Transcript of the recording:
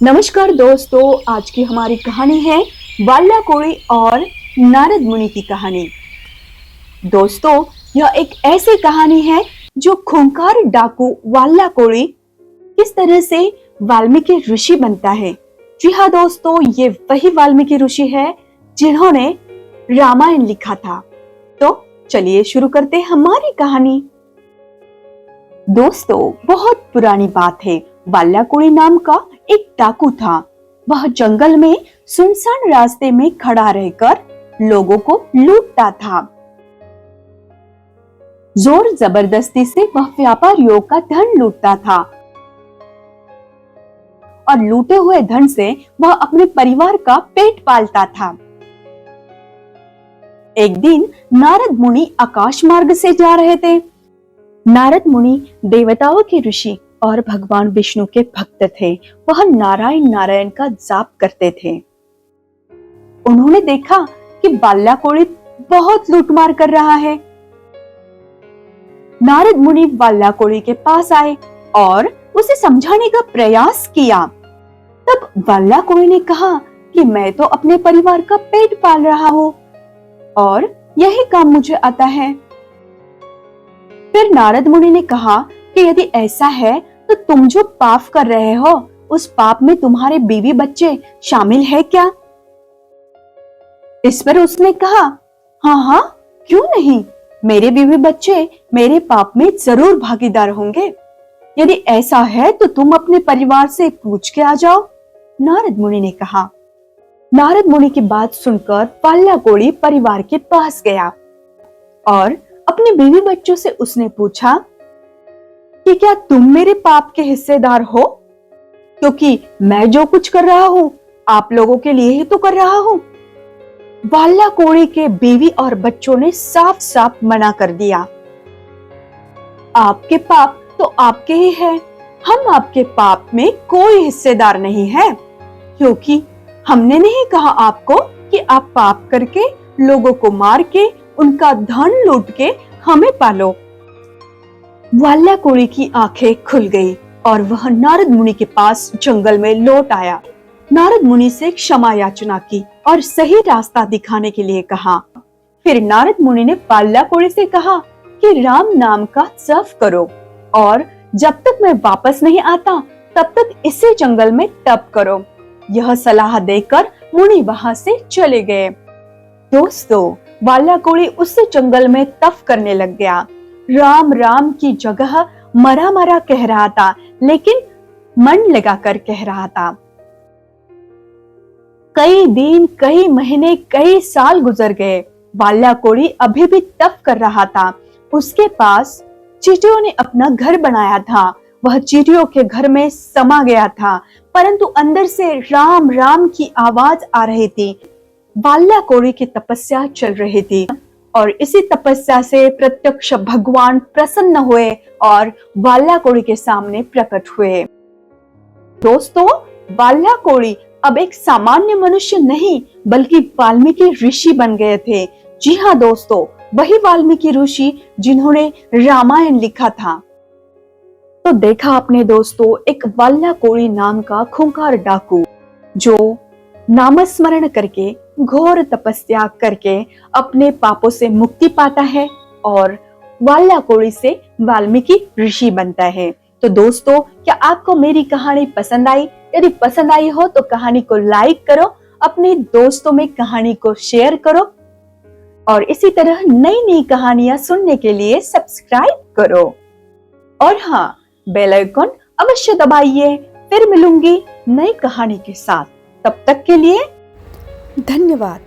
नमस्कार दोस्तों, आज की हमारी कहानी है वाल्याकोड़ी और नारद मुनि की कहानी। दोस्तों, यह एक ऐसी कहानी है जो खूंखार डाकू वाल्याकोड़ी किस तरह से वाल्मीकि ऋषि बनता है। जी हाँ दोस्तों, ये वही वाल्मीकि ऋषि है जिन्होंने रामायण लिखा था। तो चलिए शुरू करते हैं हमारी कहानी। दोस्तों, बहुत पुरानी बात है। वाल्याकोड़ी नाम का एक डाकू था। वह जंगल में सुनसान रास्ते में खड़ा रहकर लोगों को लूटता था। जोर जबरदस्ती से वह व्यापारियों का धन लूटता था और लूटे हुए धन से वह अपने परिवार का पेट पालता था। एक दिन नारद मुनि आकाश मार्ग से जा रहे थे। नारद मुनि देवताओं के ऋषि और भगवान विष्णु के भक्त थे। वह नारायण नारायण का जाप करते थे। उन्होंने देखा कि वाल्याकोड़ी बहुत लूटमार कर रहा है। नारद मुनि वाल्याकोड़ी के पास आए और उसे समझाने का प्रयास किया। तब वाल्याकोड़ी ने कहा कि मैं तो अपने परिवार का पेट पाल रहा हूँ और यही काम मुझे आता है। फिर नारद मुनि ने कहा कि यदि ऐसा है तो तुम जो पाप कर रहे हो उस पाप में तुम्हारे बीवी बच्चे शामिल है क्या? इस पर उसने कहा, हाँ, क्यों नहीं, मेरे बीवी बच्चे मेरे पाप में जरूर भागीदार होंगे। यदि ऐसा है तो तुम अपने परिवार से पूछ के आ जाओ, नारद मुनि ने कहा। नारद मुनि की बात सुनकर वाल्याकोड़ी परिवार के पास गया और अपने बीवी बच्चों से उसने पूछा कि क्या तुम मेरे पाप के हिस्सेदार हो? क्योंकि मैं जो कुछ कर रहा हूं आप लोगों के लिए ही तो कर रहा हूं। वाल्याकोड़ी के बीवी और बच्चों ने साफ साफ मना कर दिया। आपके पाप तो आपके ही है, हम आपके पाप में कोई हिस्सेदार नहीं है, क्योंकि हमने नहीं कहा आपको कि आप पाप करके लोगों को मार के उनका धन लूट के हमें पालो। वाल्याकोड़ी की आंखें खुल गई और वह नारद मुनि के पास जंगल में लौट आया। नारद मुनि से क्षमा याचना की और सही रास्ता दिखाने के लिए कहा। फिर नारद मुनि ने वाल्याकोड़ी से कहा कि राम नाम का जप करो और जब तक मैं वापस नहीं आता तब तक इसी जंगल में तप करो। यह सलाह देकर मुनि वहां से चले गए। दोस्तों, वाल्याकोड़ी उस जंगल में तप करने लग गया। राम राम की जगह मरा मरा कह रहा था, लेकिन मन लगाकर कह रहा था। कई दिन, कई महीने, कई साल गुजर गए। वाल्याकोड़ी अभी भी तप कर रहा था। उसके पास चींटियों ने अपना घर बनाया था। वह चींटियों के घर में समा गया था, परंतु अंदर से राम राम की आवाज आ रही थी। वाल्याकोड़ी की तपस्या चल रही थी और इसी तपस्या से प्रत्यक्ष भगवान प्रसन्न हुए और वाल्याकोड़ी के सामने प्रकट हुए। दोस्तों, वाल्याकोड़ी अब एक सामान्य मनुष्य नहीं बल्कि वाल्मीकि ऋषि बन गए थे। जी हाँ दोस्तों, वही वाल्मीकि ऋषि जिन्होंने रामायण लिखा था। तो देखा आपने दोस्तों, एक वाल्याकोड़ी नाम का खूंखार डाकू जो नामस्मरण करके, घोर तपस्या करके अपने पापों से मुक्ति पाता है और वाल्याकोड़ी से वाल्मीकि ऋषि बनता है। तो दोस्तों, क्या आपको मेरी कहानी पसंद आई? यदि पसंद आई हो तो कहानी को लाइक करो, अपने दोस्तों में कहानी को शेयर करो और इसी तरह नई नई कहानियां सुनने के लिए सब्सक्राइब करो। और हाँ, बेल आइकन अवश्य दबाइए। फिर मिलूंगी नई कहानी के साथ। तब तक के लिए धन्यवाद।